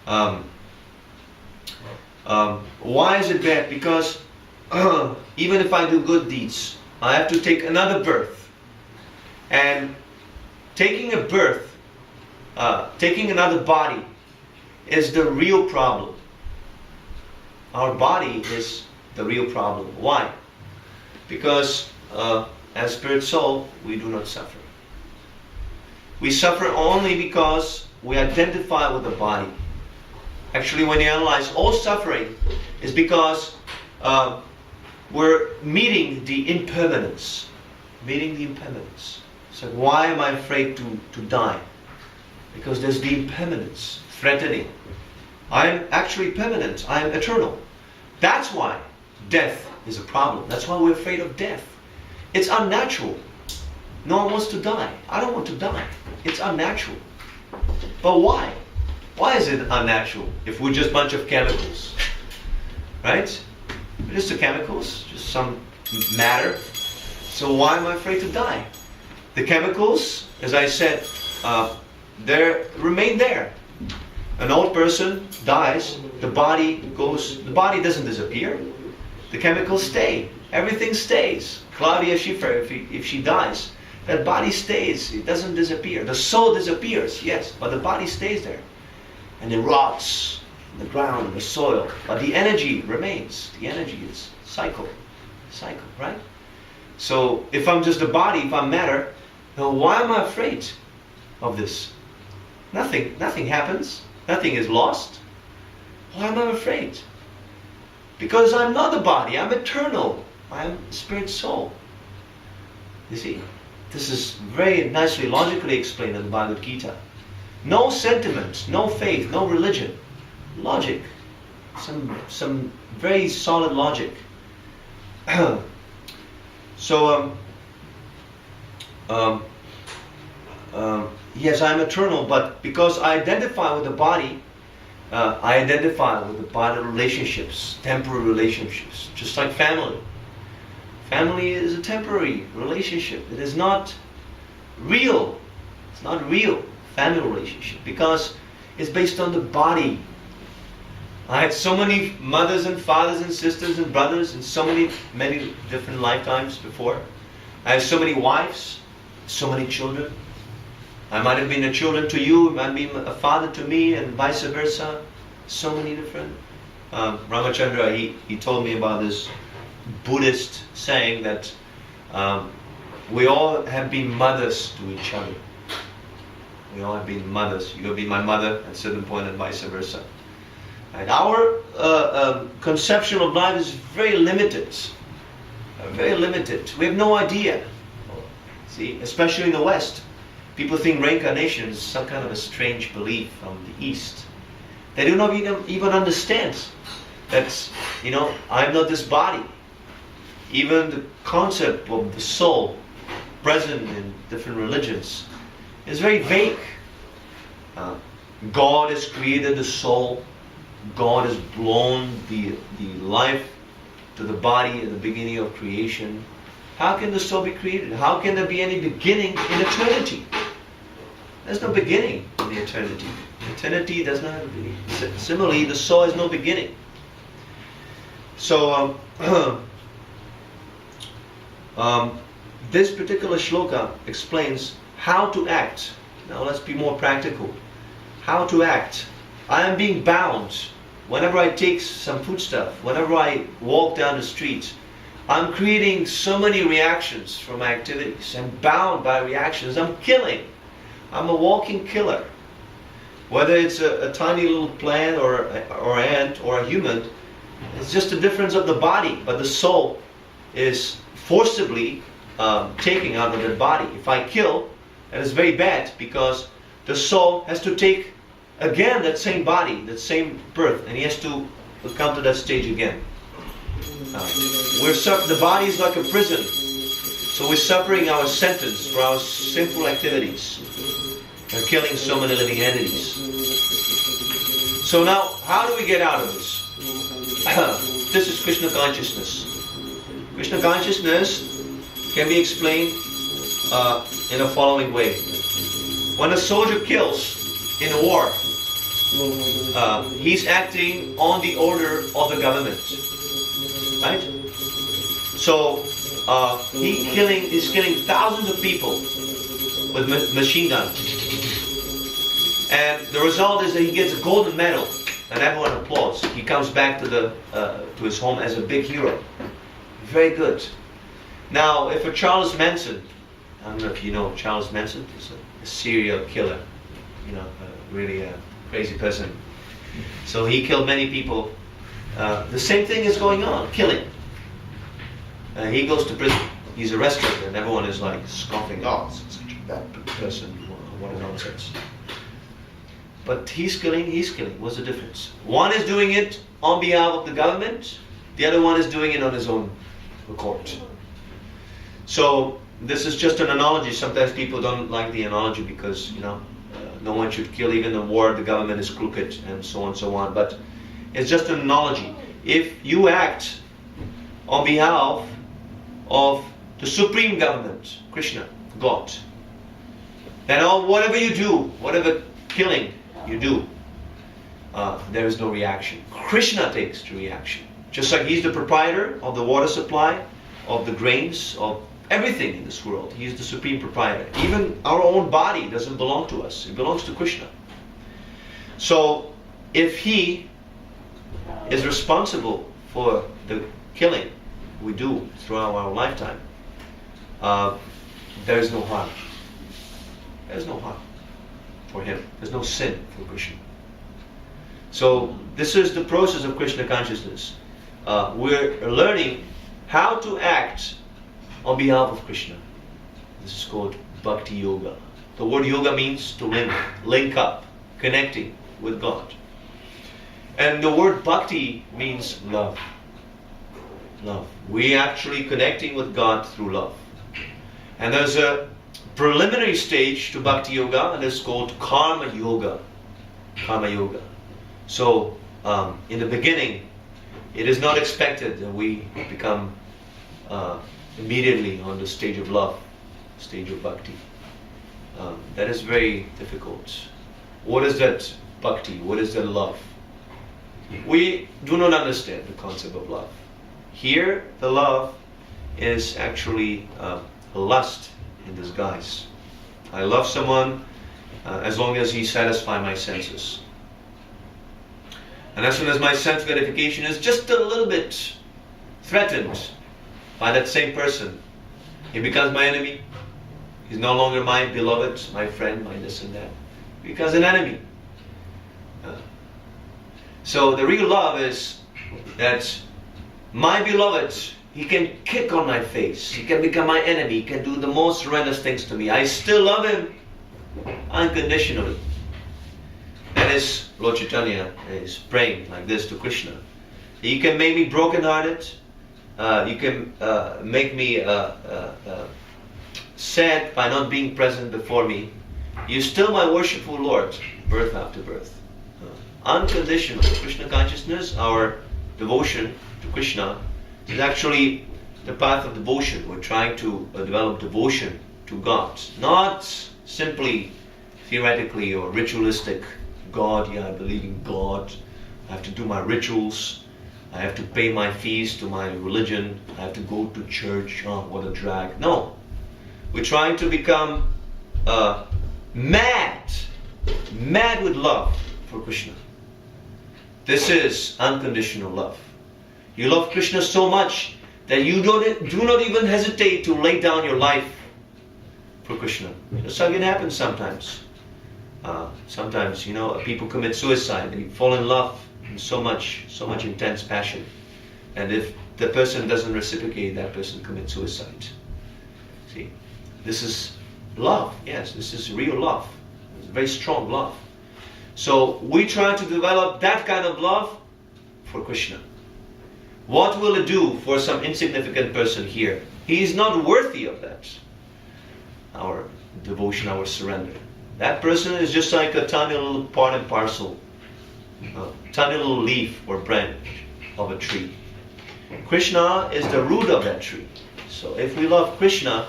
Um, why is it bad? Because even if I do good deeds, I have to take another birth. And taking a birth, taking another body, is the real problem. Our body is the real problem. Why? Because as spirit soul, we do not suffer. We suffer only because we identify with the body. Actually, when you analyze, all suffering is because we're meeting the impermanence. Meeting the impermanence. So why am I afraid to die? Because there's the impermanence threatening. I am actually permanent. I am eternal. That's why death is a problem. That's why we're afraid of death. It's unnatural. No one wants to die. I don't want to die. It's unnatural. But why? Why is it unnatural if we're just a bunch of chemicals? Right? We're just the chemicals, just some matter. So why am I afraid to die? The chemicals, as I said, they remain there. An old person dies, the body doesn't disappear. The chemicals stay. Everything stays. Claudia Schiffer, if she dies, that body stays. It doesn't disappear. The soul disappears, yes, but the body stays there. And it rots in the ground, in the soil. But the energy remains. The energy is cycle, right? So if I'm just a body, if I'm matter, then why am I afraid of this? Nothing happens. Nothing is lost. Why am I afraid? Because I'm not the body. I'm eternal. I'm spirit soul. You see, this is very nicely, logically explained in the Bhagavad Gita. No sentiment, no faith, no religion. Logic. Some very solid logic. So, yes, I'm eternal, but because I identify with the body, I identify with the body relationships, temporary relationships, just like family. Family is a temporary relationship. It is not real. It's not real family relationship because it's based on the body. I had so many mothers and fathers and sisters and brothers in many different lifetimes before. I have so many wives, so many children. I might have been a children to you, I might be a father to me, and vice versa. So many different. Ramachandra, he told me about this Buddhist saying that we all have been mothers to each other. We all have been mothers. You have been my mother at a certain point and vice versa. And our conception of life is very limited. Very limited. We have no idea. See, especially in the West. People think reincarnation is some kind of a strange belief from the East. They do not even understand that, I'm not this body. Even the concept of the soul present in different religions is very vague. God has created the soul. God has blown the life to the body at the beginning of creation. How can the soul be created? How can there be any beginning in eternity? There's no beginning in the eternity. Eternity does not have a beginning. Similarly, the soul has no beginning. So, this particular shloka explains how to act. Now let's be more practical. How to act. I am being bound. Whenever I take some foodstuff, whenever I walk down the street, I'm creating so many reactions from my activities. I'm bound by reactions. I'm killing. I'm a walking killer. Whether it's a tiny little plant or ant or a human, it's just a difference of the body. But the soul is forcibly taking out of the body. If I kill, that is very bad because the soul has to take again that same body, that same birth, and he has to come to that stage again. The body is like a prison, so we're suffering our sentence for our sinful activities. We're killing so many living entities. So now, how do we get out of this? This is Krishna consciousness. Krishna consciousness can be explained in the following way. When a soldier kills in a war, he's acting on the order of the government, right? So he's killing thousands of people with machine guns, and the result is that he gets a golden medal, and everyone applauds. He comes back to his home as a big hero. Very good. Now, if a Charles Manson, I don't know if you know Charles Manson, is a serial killer, really a crazy person. So he killed many people. The same thing is going on, killing. He goes to prison. He's arrested, and everyone is like scoffing. Oh, such a bad person. What a nonsense. But he's killing. What's the difference? One is doing it on behalf of the government. The other one is doing it on his own accord. So this is just an analogy. Sometimes people don't like the analogy because, no one should kill. Even in war, the government is crooked, and so on and so on. But it's just an analogy. If you act on behalf of the supreme government, Krishna, God, then whatever you do, whatever killing you do, there is no reaction. Krishna takes the reaction. Just like he's the proprietor of the water supply, of the grains, of everything in this world. He's the supreme proprietor. Even our own body doesn't belong to us. It belongs to Krishna. So if he is responsible for the killing we do throughout our lifetime, there is no harm. There's no harm for him. There's no sin for Krishna. So this is the process of Krishna consciousness. We're learning how to act on behalf of Krishna. This is called Bhakti Yoga. The word yoga means to link up, connecting with God. And the word bhakti means love. Love. We actually connecting with God through love. And there's a preliminary stage to Bhakti Yoga, and it's called Karma Yoga. Karma Yoga. So, in the beginning, it is not expected that we become immediately on the stage of love, stage of bhakti. That is very difficult. What is that bhakti? What is that love? We do not understand the concept of love. Here, the love is actually lust in disguise. I love someone as long as he satisfies my senses. And as soon as my sense gratification is just a little bit threatened by that same person, he becomes my enemy. He's no longer my beloved, my friend, my this and that. He becomes an enemy. So the real love is that my beloved, he can kick on my face. He can become my enemy. He can do the most horrendous things to me. I still love him unconditionally. That is, Lord Chaitanya is praying like this to Krishna. You can make me brokenhearted. You can make me sad by not being present before me. You're still my worshipful Lord, birth after birth. Unconditional Krishna consciousness, our devotion to Krishna, is actually the path of devotion. We're trying to develop devotion to God. Not simply theoretically or ritualistic. God, yeah, I believe in God. I have to do my rituals. I have to pay my fees to my religion. I have to go to church. Oh, what a drag. No. We're trying to become mad with love for Krishna. This is unconditional love. You love Krishna so much that you do not even hesitate to lay down your life for Krishna. Just like it happens sometimes. Sometimes, people commit suicide. They fall in love in so much intense passion. And if the person doesn't reciprocate, that person commits suicide. See, this is love. Yes, this is real love. It's very strong love. So we try to develop that kind of love for Krishna. What will it do for some insignificant person here? He is not worthy of that. Our devotion, our surrender. That person is just like a tiny little part and parcel, a tiny little leaf or branch of a tree. Krishna is the root of that tree. So if we love Krishna,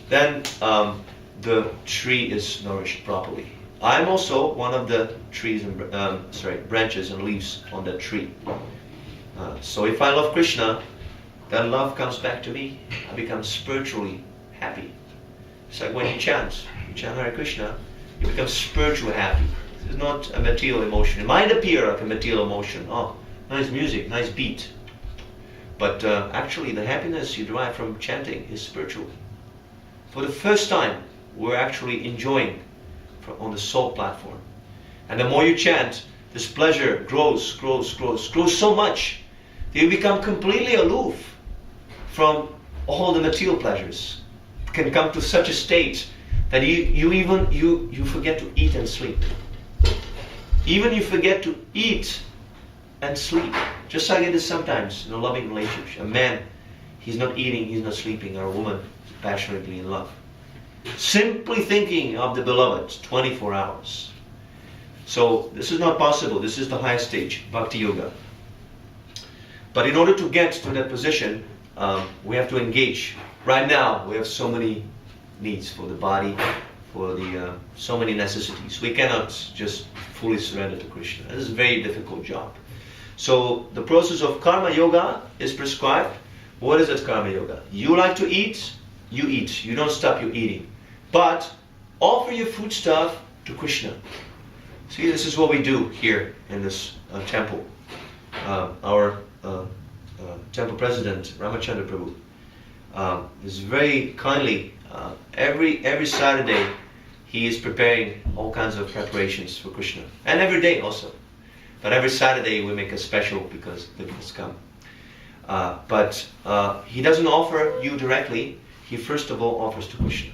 then the tree is nourished properly. I'm also one of the trees and branches and leaves on that tree. So if I love Krishna, that love comes back to me. I become spiritually happy. It's like when you chant Hare Krishna, you become spiritually happy. It's not a material emotion. It might appear like a material emotion. Oh, nice music, nice beat. But actually the happiness you derive from chanting is spiritual. For the first time, we're actually enjoying on the soul platform. And the more you chant, this pleasure grows so much that you become completely aloof from all the material pleasures. It can come to such a state that you forget to eat and sleep. Even you forget to eat and sleep. Just like it is sometimes in a loving relationship. A man, he's not eating, he's not sleeping, or a woman is passionately in love. Simply thinking of the beloved 24 hours. So this is not possible. This is the highest stage, Bhakti Yoga. But in order to get to that position, we have to engage. Right now, we have so many needs for the body, for the so many necessities. We cannot just fully surrender to Krishna. This is a very difficult job. So the process of Karma Yoga is prescribed. What is it, Karma Yoga? You like to eat, you eat. You don't stop your eating. But offer your foodstuff to Krishna. See, this is what we do here in this temple. Our temple president, Ramachandra Prabhu, is very kindly, every Saturday, he is preparing all kinds of preparations for Krishna. And every day also. But every Saturday we make a special because the guests come. But he doesn't offer you directly. He first of all offers to Krishna.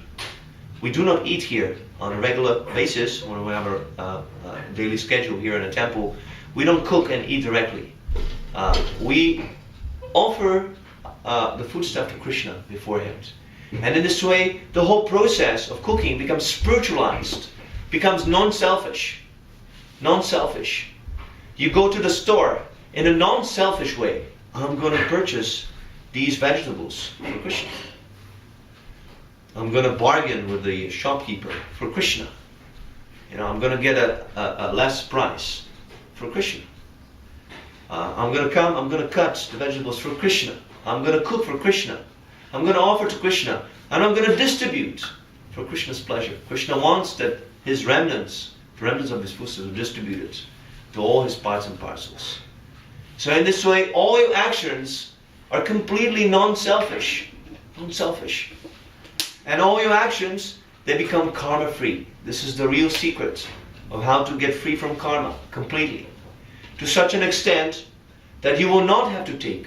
We do not eat here on a regular basis when we have our daily schedule here in a temple. We don't cook and eat directly. We offer the foodstuff to Krishna beforehand. And in this way, the whole process of cooking becomes spiritualized, becomes non-selfish. Non-selfish. You go to the store in a non-selfish way. I'm going to purchase these vegetables for Krishna. I'm going to bargain with the shopkeeper for Krishna. I'm going to get a less price for Krishna. I'm going to cut the vegetables for Krishna. I'm going to cook for Krishna. I'm going to offer to Krishna. And I'm going to distribute for Krishna's pleasure. Krishna wants that his remnants, the remnants of his foodstuffs, are distributed to all his parts and parcels. So in this way, all your actions are completely non-selfish. Non-selfish. And all your actions, they become karma-free. This is the real secret of how to get free from karma completely. To such an extent that you will not have to take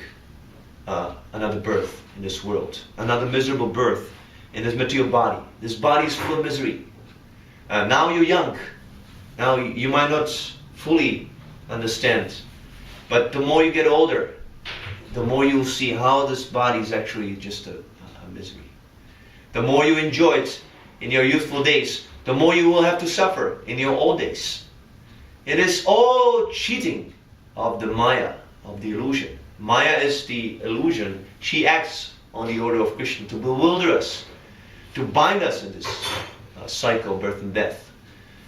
another birth in this world. Another miserable birth in this material body. This body is full of misery. Now you're young. Now you might not fully understand. But the more you get older, the more you'll see how this body is actually just a misery. The more you enjoy it in your youthful days, the more you will have to suffer in your old days. It is all cheating of the Maya, of the illusion. Maya is the illusion. She acts on the order of Krishna to bewilder us, to bind us in this cycle of birth and death.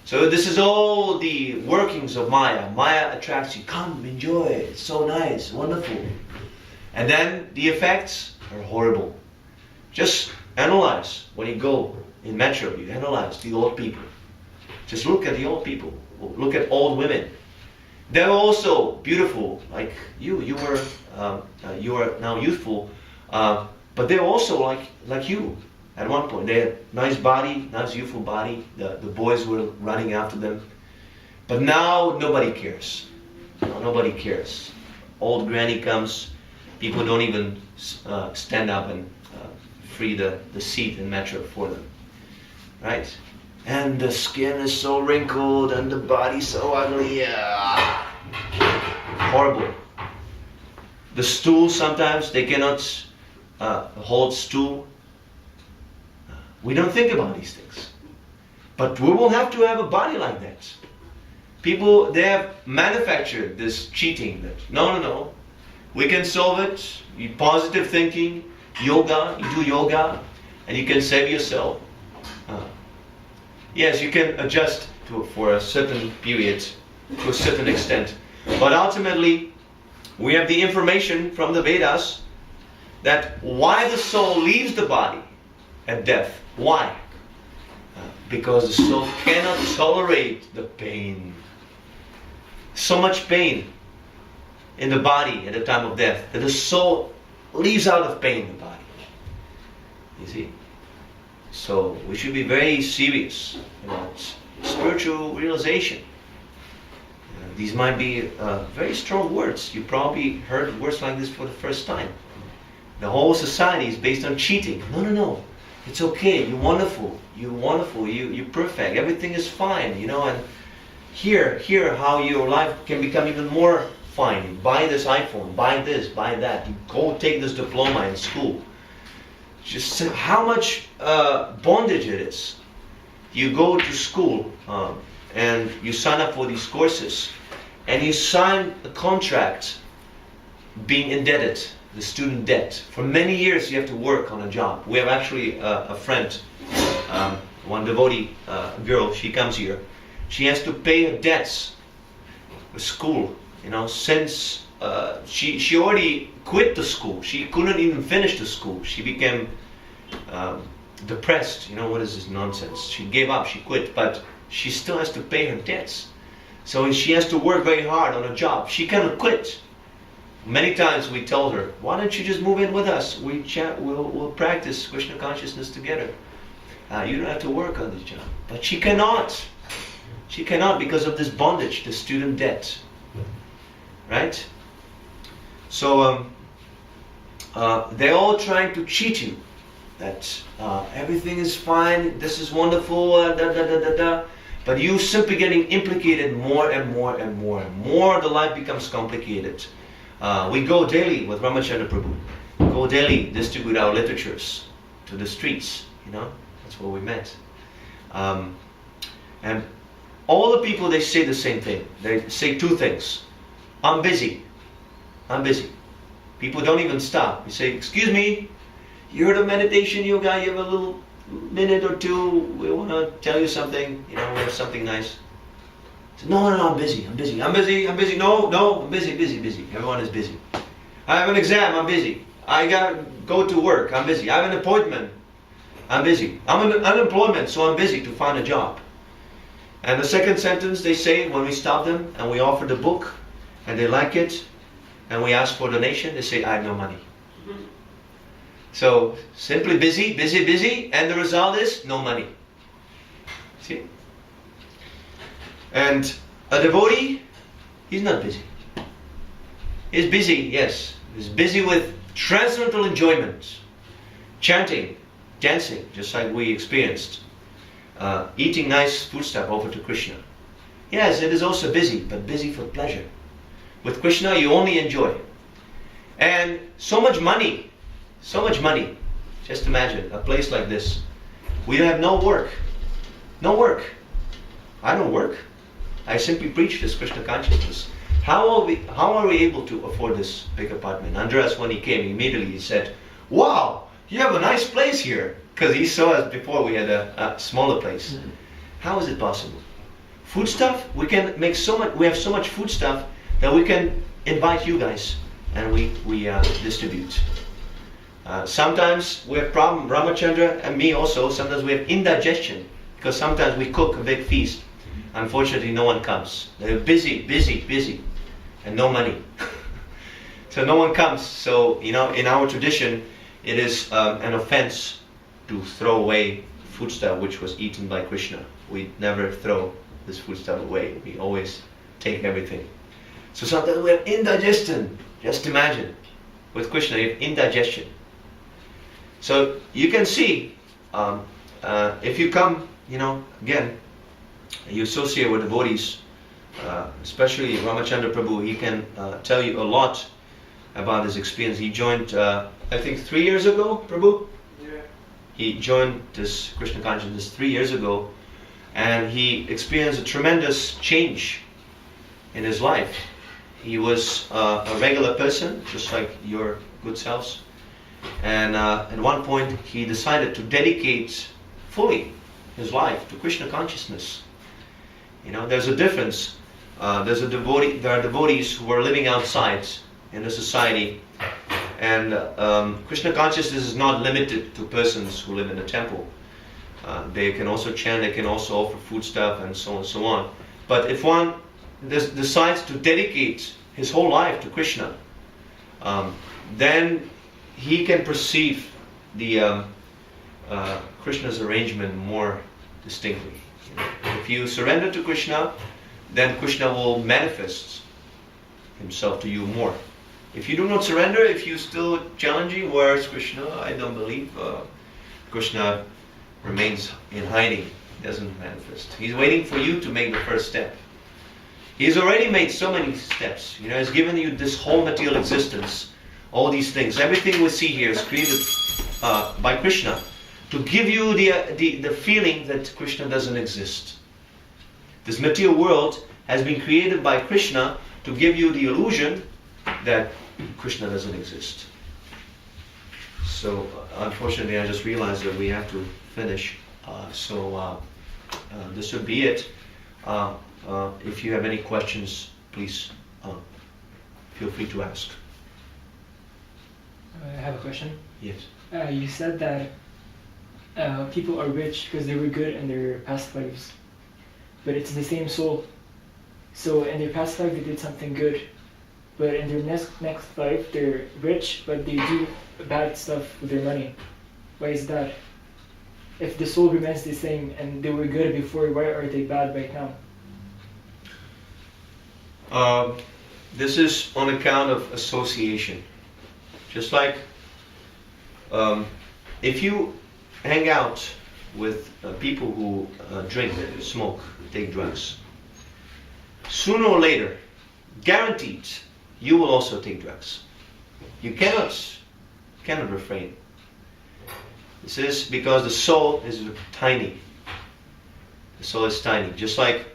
So this is all the workings of Maya. Maya attracts you. Come, enjoy. It's so nice, wonderful. And then the effects are horrible. Just analyze when you go in metro. You analyze the old people. Just look at the old people. Look at old women. They're also beautiful, like you. You are now youthful, but they're also like you. At one point, they had nice body, nice youthful body. The boys were running after them, but now nobody cares. Nobody cares. Old granny comes. People don't even stand up and free the seat in metro for them, right? And the skin is so wrinkled and the body so ugly. Horrible. The stool, sometimes they cannot hold stool. We don't think about these things. But we will have to have a body like that. People, they have manufactured this cheating that, no. We can solve it. You positive thinking, yoga, you do yoga, and you can save yourself. Yes, you can adjust for a certain period, to a certain extent. But ultimately, we have the information from the Vedas that why the soul leaves the body at death. Why? Because the soul cannot tolerate the pain. So much pain in the body at the time of death that the soul leaves out of pain in the body. You see? So we should be very serious about spiritual realization. These might be very strong words. You probably heard words like this for the first time. The whole society is based on cheating. No. It's okay. You're wonderful. You're perfect. Everything is fine. And here how your life can become even more fine. Buy this iPhone. Buy this. Buy that. You go take this diploma in school. Just how much bondage it is. You go to school and you sign up for these courses, and you sign a contract being indebted, the student debt. For many years you have to work on a job. We have actually a friend, one devotee girl, she comes here. She has to pay her debts with school, since she already quit the school. She couldn't even finish the school. She became depressed. What is this nonsense? She gave up, she quit, but she still has to pay her debts. So she has to work very hard on a job. She cannot quit. Many times we told her, why don't you just move in with us? We'll practice Krishna consciousness together. You don't have to work on this job. But she cannot. She cannot because of this bondage, the student debt. Right? So they're all trying to cheat you. That everything is fine, this is wonderful, but you simply getting implicated more and more and more and more. The life becomes complicated. We go daily with Ramachandra Prabhu. Go daily, distribute our literatures to the streets. That's where we met. And all the people, they say the same thing. They say two things. I'm busy. I'm busy. People don't even stop. You say, excuse me, you heard of meditation yoga? You have a little minute or two? We want to tell you something. We have something nice. So, no, I'm busy. No, I'm busy. Everyone is busy. I have an exam. I'm busy. I gotta go to work. I'm busy. I have an appointment. I'm busy. I'm in unemployment, so I'm busy to find a job. And the second sentence they say when we stop them and we offer the book and they like it and we ask for donation, they say, I have no money. So simply busy, and the result is no money. See? And a devotee, he's not busy. He's busy, yes. He's busy with transcendental enjoyment, chanting, dancing, just like we experienced, eating nice food stuff offered to Krishna. Yes, it is also busy, but busy for pleasure. With Krishna, you only enjoy. And so much money. Just imagine a place like this. We have no work. I don't work. I simply preach this Krishna consciousness. How are we able to afford this big apartment? Andreas, when he came, immediately he said, wow, you have a nice place here. Because he saw us before we had a smaller place. Mm-hmm. How is it possible? Food stuff, we can make so much. We have so much food stuff that we can invite you guys and we distribute. Sometimes we have problem, Ramachandra and me also, sometimes we have indigestion because sometimes we cook a big feast. Unfortunately, no one comes. They're busy, and no money. So no one comes. So, in our tradition, it is an offense to throw away food stuff which was eaten by Krishna. We never throw this food stuff away. We always take everything. So sometimes we have indigestion. Just imagine, with Krishna, you have indigestion. So you can see, if you come, again, you associate with devotees, especially Ramachandra Prabhu, he can tell you a lot about his experience. He joined, I think 3 years ago, Prabhu? Yeah. He joined this Krishna consciousness 3 years ago, and he experienced a tremendous change in his life. He was a regular person, just like your good selves. And at one point he decided to dedicate fully his life to Krishna consciousness. You know, there's a difference. There are devotees who are living outside in the society, and Krishna consciousness is not limited to persons who live in a temple. They can also chant, they can also offer food stuff, and so on and so on. But if one decides to dedicate his whole life to Krishna, then he can perceive the Krishna's arrangement more distinctly. You know, if you surrender to Krishna, then Krishna will manifest himself to you more. If you do not surrender, if you're still challenging, where is Krishna? I don't believe. Krishna remains in hiding, doesn't manifest. He's waiting for you to make the first step. He's already made so many steps. You know, he's given you this whole material existence, all these things. Everything we see here is created by Krishna to give you the feeling that Krishna doesn't exist. This material world has been created by Krishna to give you the illusion that Krishna doesn't exist. So, unfortunately, I just realized that we have to finish. This would be it. If you have any questions, please feel free to ask. I have a question. Yes. You said that people are rich because they were good in their past lives, but it's the same soul. So in their past life they did something good, but in their next life they're rich, but they do bad stuff with their money. Why is that? If the soul remains the same and they were good before, why are they bad right now? This is on account of association. Just like if you hang out with people who drink, smoke, take drugs, sooner or later, guaranteed, you will also take drugs. You cannot refrain. This is because the soul is tiny. The soul is tiny. Just like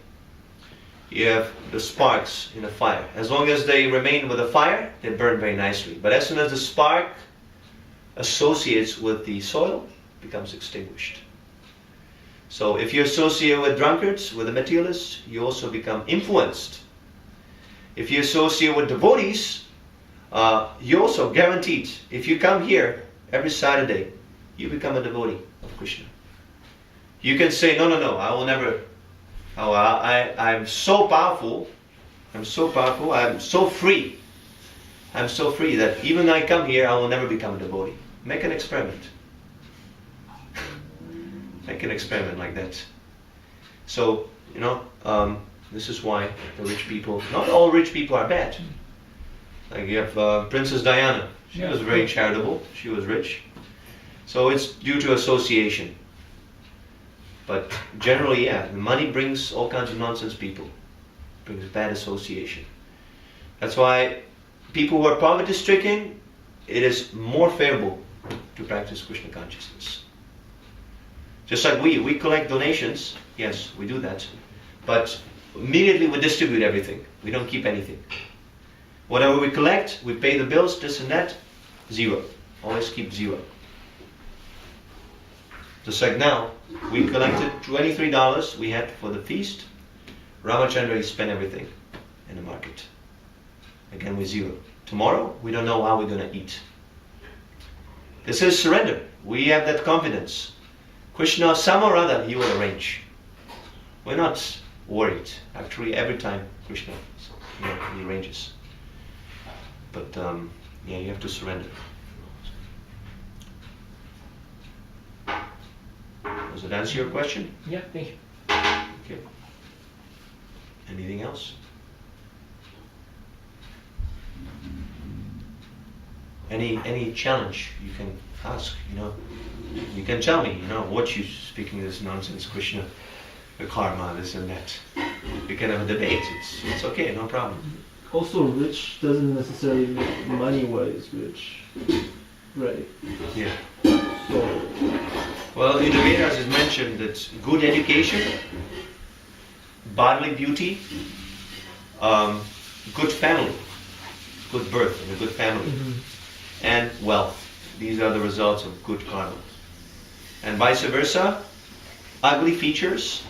you have the sparks in a fire. As long as they remain with the fire, they burn very nicely. But as soon as the spark associates with the soil, it becomes extinguished. So if you associate with drunkards, with the materialists, you also become influenced. If you associate with devotees, you also guaranteed. If you come here every Saturday, you become a devotee of Krishna. You can say, no, I will never. I'm so powerful. I'm so free. I'm so free that even when I come here, I will never become a devotee. Make an experiment. Make an experiment like that. So, this is why the rich people, not all rich people are bad. Like you have Princess Diana. She was very charitable. She was rich. So it's due to association. But generally, money brings all kinds of nonsense people. Brings bad association. That's why people who are poverty-stricken, it is more favorable to practice Krishna consciousness. Just like we collect donations, yes, we do that. But immediately we distribute everything. We don't keep anything. Whatever we collect, we pay the bills, this and that, zero. Always keep zero. Just like now, we collected $23 we had for the feast. Ramachandra, he spent everything in the market. Again, we zero. Tomorrow, we don't know how we're going to eat. This is surrender. We have that confidence. Krishna, some or other, he will arrange. We're not worried. Actually, every time Krishna, he arranges. But you have to surrender. Does it answer your question? Yeah, thank you. Okay. Anything else? Any challenge you can ask, You can tell me, what you speaking this nonsense, Krishna, the karma, this and that. We can have a debate. It's okay, no problem. Also, rich doesn't necessarily mean money-wise rich, right? Yeah. So, well, in the Vedas it's mentioned that good education, bodily beauty, good family, good birth in a good family, and wealth. These are the results of good karma. And vice versa, ugly features,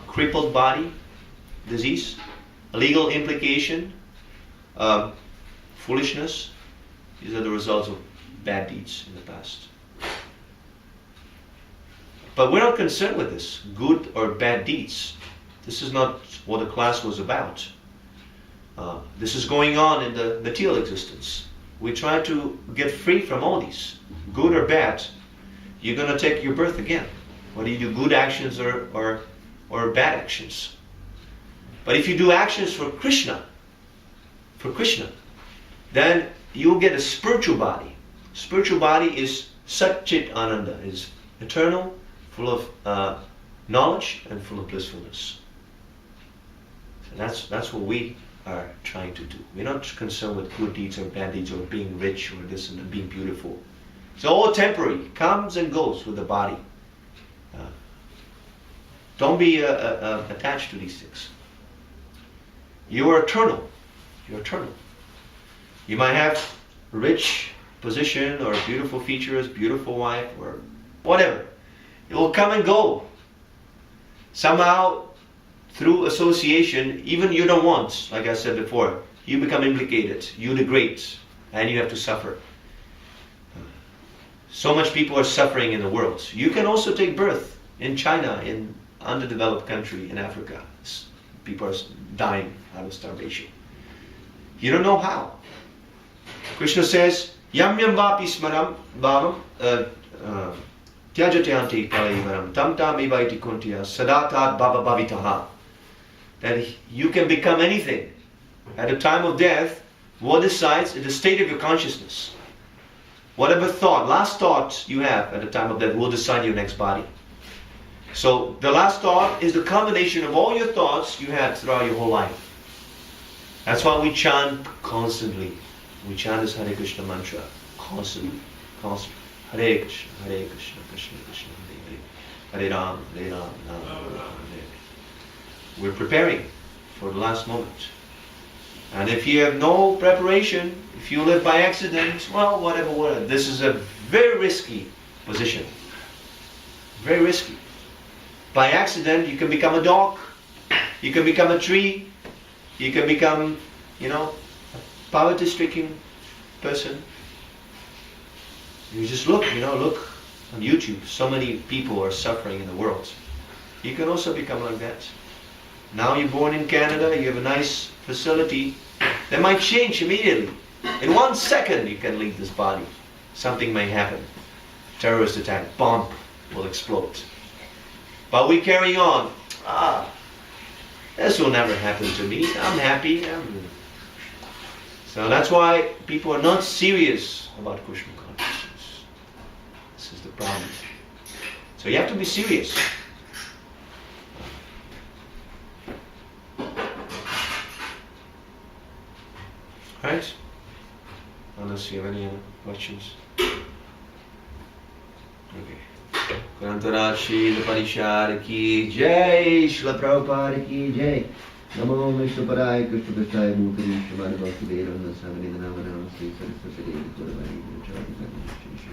crippled body, disease, legal implication, foolishness. These are the results of bad deeds in the past. But we're not concerned with this, good or bad deeds. This is not what the class was about. This is going on in the material existence. We try to get free from all these, good or bad. You're going to take your birth again, whether you do good actions or bad actions. But if you do actions for Krishna, then you'll get a spiritual body. Spiritual body is Satchit Ananda, is eternal, full of knowledge and full of blissfulness. So that's what we are trying to do. We're not concerned with good deeds or bad deeds or being rich or this and being beautiful. It's all temporary, comes and goes with the body. Don't be attached to these things. You are eternal. You're eternal. You might have rich position or beautiful features, beautiful wife or whatever. It will come and go. Somehow, through association, even you don't want, like I said before, you become implicated, you degrade, and you have to suffer. So much people are suffering in the world. You can also take birth in China, in underdeveloped country, in Africa. People are dying out of starvation. You don't know how. Krishna says, Yam yam vapi smaram bhavam tyajate ante kalaivaram tam tam eva iti kuntiya sadatat bhava bhavitaha. That you can become anything. At the time of death, what decides is the state of your consciousness. Whatever thought, last thought you have at the time of death will decide your next body. So the last thought is the combination of all your thoughts you had throughout your whole life. That's why we chant constantly. We chant this Hare Krishna mantra constantly. Hare Krishna, Hare Krishna, Krishna Krishna, Hare Hare, Hare Ram, Hare Ram, Ram Ram, Hare Hare. We're preparing for the last moment. And if you have no preparation, if you live by accident, well, whatever. This is a very risky position. Very risky. By accident, you can become a dog, you can become a tree, you can become, a poverty-stricken person. You just look on YouTube. So many people are suffering in the world. You can also become like that. Now you're born in Canada, you have a nice facility. That might change immediately. In 1 second you can leave this body. Something may happen. Terrorist attack, bomb will explode. But we carry on. This will never happen to me. I'm happy. So that's why people are not serious about Krishna consciousness. This is the problem. So you have to be serious. Right? Unless you have any other questions. Okay. Grantharaj Srila Parishad ki Jai, Srila Prabhupada ki Jai. Namo Vishnu Padaya Krishna Prasthaya Mukari Shamana Vasudeva Nasamani Namaram Sri Saraswati Devi Guruvani Guruchari Shri Shri Shri